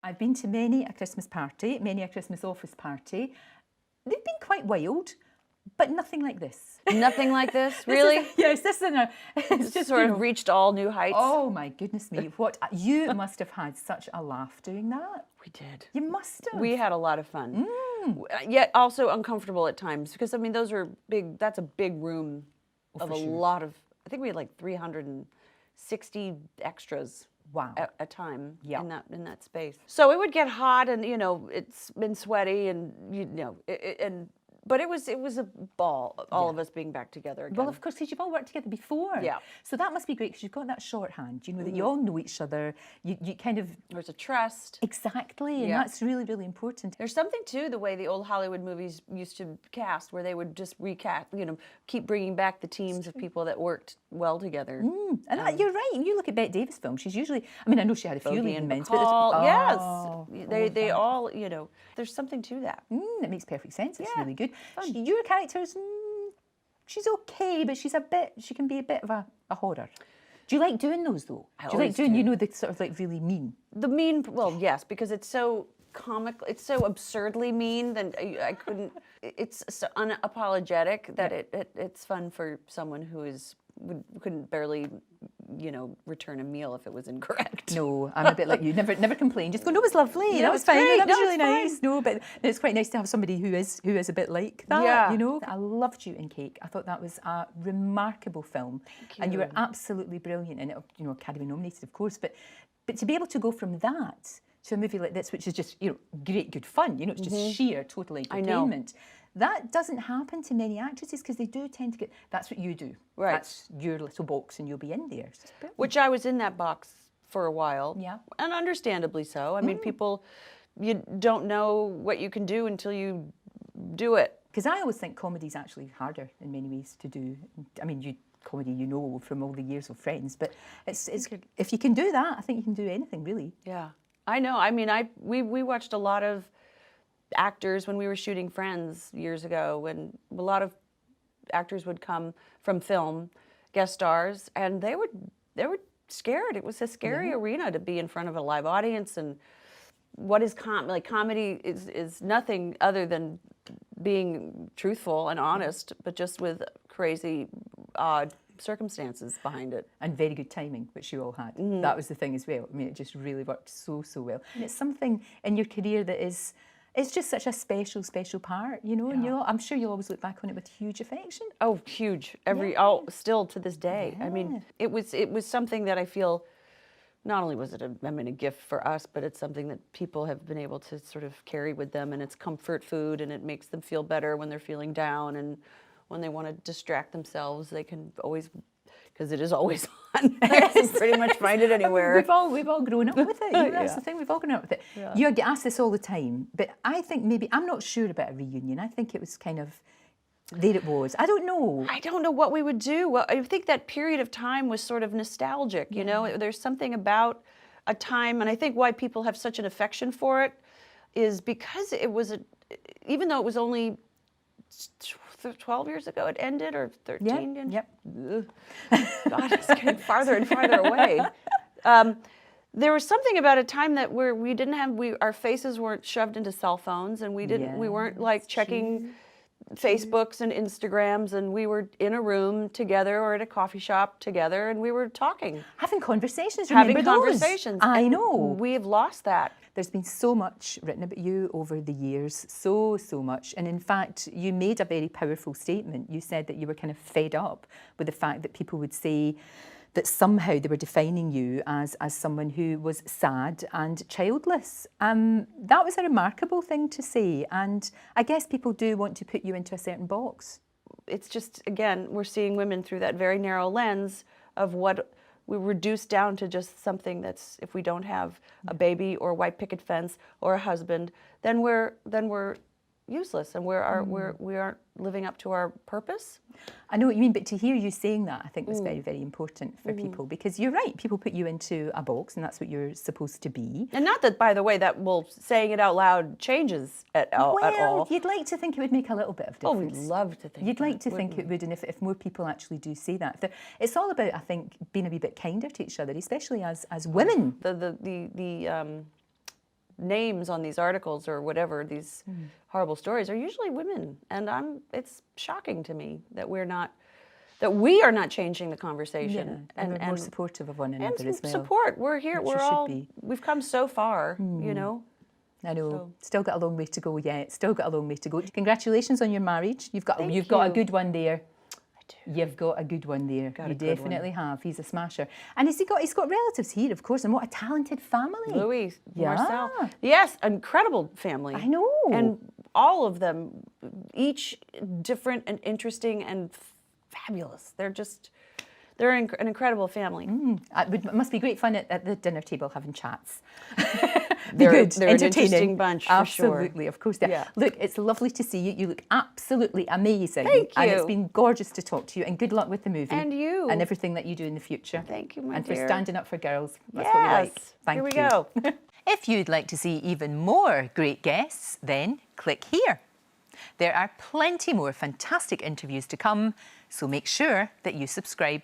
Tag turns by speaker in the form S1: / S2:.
S1: I've been to many a Christmas party, many a Christmas office party. They've been quite wild, but nothing like this.
S2: Nothing like this, really?
S1: Yes, this is
S2: It's just sort of reached all new heights.
S1: Oh my goodness me! What you must have had such a laugh doing that.
S2: We did.
S1: You must have.
S2: We had a lot of fun. Yet also uncomfortable at times because I mean those are big. That's a big room of a lot of. I think we had like 360 extras.
S1: Wow.
S2: At a time
S1: Yeah.
S2: in that space. So it would get hot and you know it's been sweaty and you know but it was a ball, all of us being back together again.
S1: Well, of course, because you've all worked together before.
S2: Yeah.
S1: So that must be great because you've got that shorthand, you know, that you all know each other. You kind of...
S2: There's a trust.
S1: Exactly, and that's really, really important.
S2: There's something too, the way the old Hollywood movies used to cast, where they would just recast, you know, keep bringing back the teams of people that worked well together.
S1: And you're right, you look at Bette Davis films, she's usually... I mean, I know she had a few leading men, but
S2: yes. They all, you know, there's something to that.
S1: It makes perfect sense. It's really good. Your character's, she's okay, but she can be a bit of a horror. Do you like doing those though? Do you like doing, you know, the sort of like really mean?
S2: The mean, well, yes, because it's so comic, it's so absurdly mean that I couldn't. It's so unapologetic that it's fun for someone who couldn't barely, you know, return a meal if it was incorrect.
S1: No, I'm a bit like you. Never complain. Just go, no, it was lovely.
S2: Yeah,
S1: That was fine.
S2: great.
S1: That was
S2: No,
S1: really
S2: it's fine.
S1: nice. No, but it's quite nice to have somebody who is a bit like that.
S2: Yeah.
S1: You know, I loved you in Cake. I thought that was a remarkable film, and you were absolutely brilliant in it. You know, Academy nominated, of course, but to be able to go from that to a movie like this, which is just, you know, great, good fun. You know, it's just sheer total entertainment. That doesn't happen to many actresses because they do tend to get, that's what you do.
S2: Right.
S1: That's your little box and you'll be in there.
S2: Which I was in that box for a while.
S1: Yeah.
S2: And understandably so. I mean, people, you don't know what you can do until you do it.
S1: Because I always think comedy's actually harder in many ways to do. I mean, comedy you know from all the years of Friends, but it's if you can do that, I think you can do anything really.
S2: Yeah. I know. I mean, we watched a lot of actors when we were shooting Friends years ago, when a lot of actors would come from film, guest stars, and they were scared. It was a scary arena to be in front of a live audience. And what is comedy is nothing other than being truthful and honest, but just with crazy, odd circumstances behind it.
S1: And very good timing, which you all had. That was the thing as well. I mean, it just really worked so well. And it's something in your career that is... It's just such a special part, you know, and I'm sure you'll always look back on it with huge affection.
S2: Oh, huge. Still to this day. I mean, it was something that I feel, not only was it a gift for us, but it's something that people have been able to sort of carry with them, and it's comfort food, and it makes them feel better when they're feeling down, and when they want to distract themselves, they can always, because it is always on. They can pretty much find it anywhere.
S1: We've all grown up with it. You know, that's the thing. We've all grown up with it. Yeah. You get asked this all the time, but I think maybe I'm not sure about a reunion. I think it was kind of there. It was. I don't know.
S2: I don't know what we would do. Well, I think that period of time was sort of nostalgic. You know, there's something about a time, and I think why people have such an affection for it is because it was even though it was only 12 years ago it ended, or 13?
S1: Yep.
S2: God, it's getting farther and farther away. There was something about a time that where we didn't have, our faces weren't shoved into cell phones, and we weren't like checking Facebooks and Instagrams, and we were in a room together or at a coffee shop together, and we were talking.
S1: Having conversations.
S2: Having conversations.
S1: I know.
S2: We have lost that.
S1: There's been so much written about you over the years, so much. And in fact, you made a very powerful statement. You said that you were kind of fed up with the fact that people would say that somehow they were defining you as someone who was sad and childless. That was a remarkable thing to say. And I guess people do want to put you into a certain box.
S2: It's just, again, we're seeing women through that very narrow lens of what we reduce down to just something that's, if we don't have a baby or a white picket fence or a husband, then we're useless, and we aren't living up to our purpose.
S1: I know what you mean, but to hear you saying that, I think was very, very important for people, because you're right, people put you into a box and that's what you're supposed to be.
S2: And not that, by the way, that saying it out loud changes at all.
S1: Well, you'd like to think it would make a little bit of difference.
S2: Oh, we'd love to think.
S1: You'd like to think it would, and if more people actually do say that. It's all about, I think, being a wee bit kinder to each other, especially as women.
S2: names on these articles or whatever, these horrible stories, are usually women. And it's shocking to me that we are not changing the conversation.
S1: Yeah, and we're more supportive of one another as well.
S2: Support. We're here.
S1: Which
S2: We've come so far, you know.
S1: I know.
S2: So.
S1: Still got a long way to go yet. Still got a long way to go. Congratulations on your marriage. You've got a good one there.
S2: I do.
S1: You've got a good one there.
S2: Got
S1: you
S2: a good
S1: definitely have. He's a smasher. And he's got relatives here, of course, and what a talented family.
S2: Louis,
S1: Yeah.
S2: Marcel. Yes, incredible family.
S1: I know.
S2: And all of them, each different and interesting and fabulous. They're an incredible family.
S1: It must be great fun at the dinner table having chats.
S2: They're
S1: good,
S2: an
S1: entertaining.
S2: interesting bunch, for sure.
S1: Absolutely, of course. Yeah.
S2: Yeah.
S1: Look, it's lovely to see you. You look absolutely amazing.
S2: Thank
S1: And it's
S2: you.
S1: been gorgeous to talk to you. And good luck with the movie.
S2: And you.
S1: And everything that you do in the future.
S2: Thank you, my
S1: and
S2: dear.
S1: for standing up for girls. That's
S2: Yes.
S1: what we like. Thank
S2: Here we
S1: you.
S2: go.
S1: If you'd like to see even more great guests, then click here. There are plenty more fantastic interviews to come, so make sure that you subscribe.